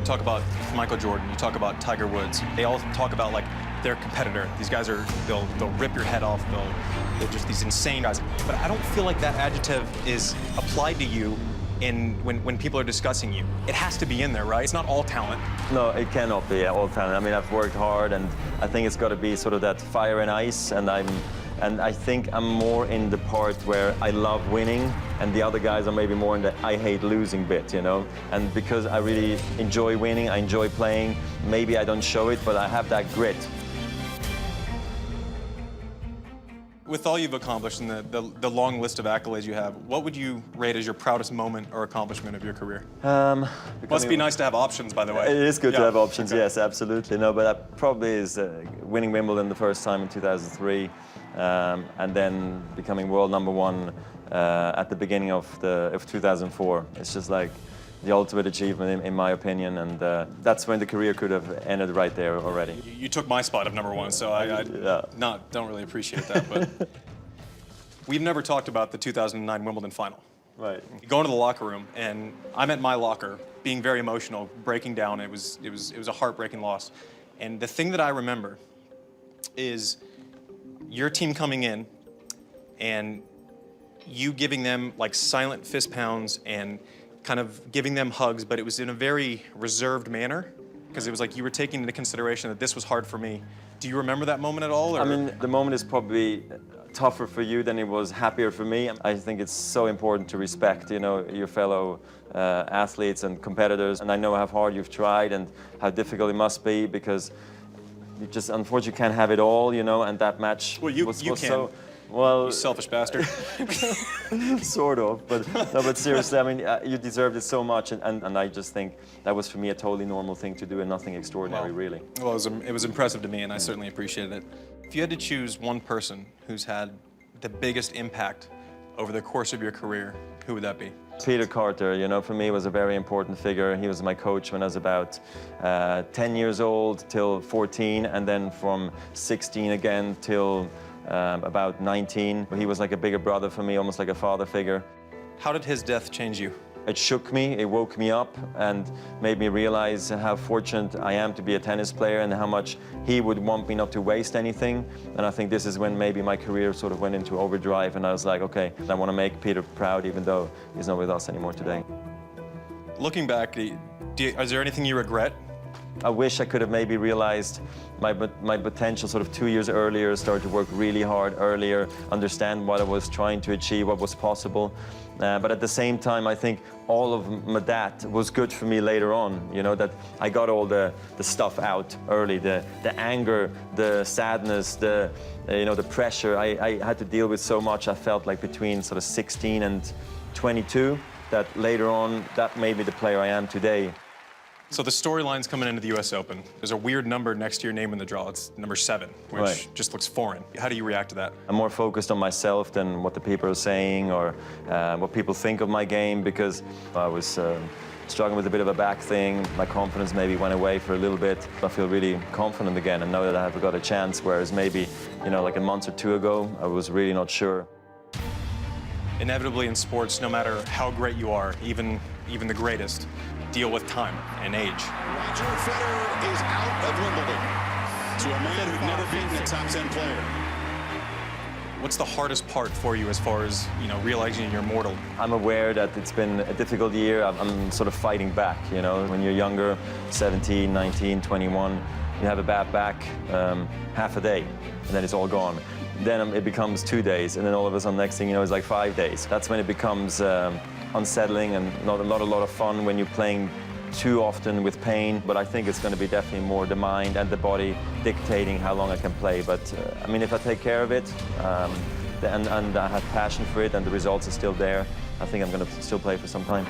You talk about Michael Jordan, you talk about Tiger Woods. They all talk about like their competitor. These guys they'll rip your head off. They're just these insane guys. But I don't feel like that adjective is applied to you when people are discussing you. It has to be in there, right? It's not all talent. No, it cannot be all talent. I mean, I've worked hard, and I think it's got to be sort of that fire and ice. And I think I'm more in the part where I love winning, and the other guys are maybe more in the I hate losing bit, you know? And because I really enjoy winning, I enjoy playing, maybe I don't show it, but I have that grit. With all you've accomplished and the long list of accolades you have, what would you rate as your proudest moment or accomplishment of your career? Must be nice to have options, by the way. It is good to have options, okay. Yes, absolutely. No, but that probably is winning Wimbledon the first time in 2003, and then becoming world #1 at the beginning of 2004. It's just like the ultimate achievement, in my opinion, and that's when the career could have ended right there already. You took my spot of #1, so I don't really appreciate that. But we've never talked about the 2009 Wimbledon final. Right. You go into the locker room, and I'm at my locker, being very emotional, breaking down. It was a heartbreaking loss, and the thing that I remember is your team coming in, and you giving them like silent fist pounds and kind of giving them hugs, but it was in a very reserved manner, because it was like you were taking into consideration that this was hard for me. Do you remember that moment at all? Or? I mean, the moment is probably tougher for you than it was happier for me. I think it's so important to respect, you know, your fellow athletes and competitors. And I know how hard you've tried and how difficult it must be, because you just unfortunately can't have it all, you know, and that match was can. So... Well, you selfish bastard. Sort of, but no, but seriously, I mean, you deserved it so much, and I just think that was for me a totally normal thing to do and nothing extraordinary, really. Well, it was impressive to me, and I certainly appreciated it. If you had to choose one person who's had the biggest impact over the course of your career, who would that be? Peter Carter, you know, for me was a very important figure. He was my coach when I was about 10 years old till 14, and then from 16 again till about 19. He was like a bigger brother for me, almost like a father figure. How did his death change you? It shook me, it woke me up, and made me realize how fortunate I am to be a tennis player and how much he would want me not to waste anything. And I think this is when maybe my career sort of went into overdrive, and I was like, okay, I want to make Peter proud, even though he's not with us anymore today. Looking back, is there anything you regret? I wish I could have maybe realized my potential sort of 2 years earlier, started to work really hard earlier, understand what I was trying to achieve, what was possible. But at the same time, I think all of that was good for me later on, you know, that I got all the stuff out early, the anger, the sadness, the pressure. I had to deal with so much, I felt like between sort of 16 and 22, that later on, that made me the player I am today. So the storyline's coming into the US Open. There's a weird number next to your name in the draw. It's number 7, which just looks foreign. How do you react to that? I'm more focused on myself than what the people are saying or what people think of my game, because I was struggling with a bit of a back thing. My confidence maybe went away for a little bit. I feel really confident again and know that I have got a chance, whereas maybe, you know, like a month or 2 ago, I was really not sure. Inevitably in sports, no matter how great you are, even the greatest, deal with time and age. Roger Federer is out of Wimbledon. To a man who'd never beaten a top 10 player. What's the hardest part for you as far as, you know, realizing you're mortal? I'm aware that it's been a difficult year. I'm sort of fighting back, you know. When you're younger, 17, 19, 21, you have a bad back, half a day, and then it's all gone. Then it becomes 2 days, and then all of a sudden, next thing you know, it's like 5 days. That's when it becomes unsettling and not a lot of fun when you're playing too often with pain. But I think it's going to be definitely more the mind and the body dictating how long I can play. But I mean, if I take care of it and I have passion for it and the results are still there, I think I'm going to still play for some time.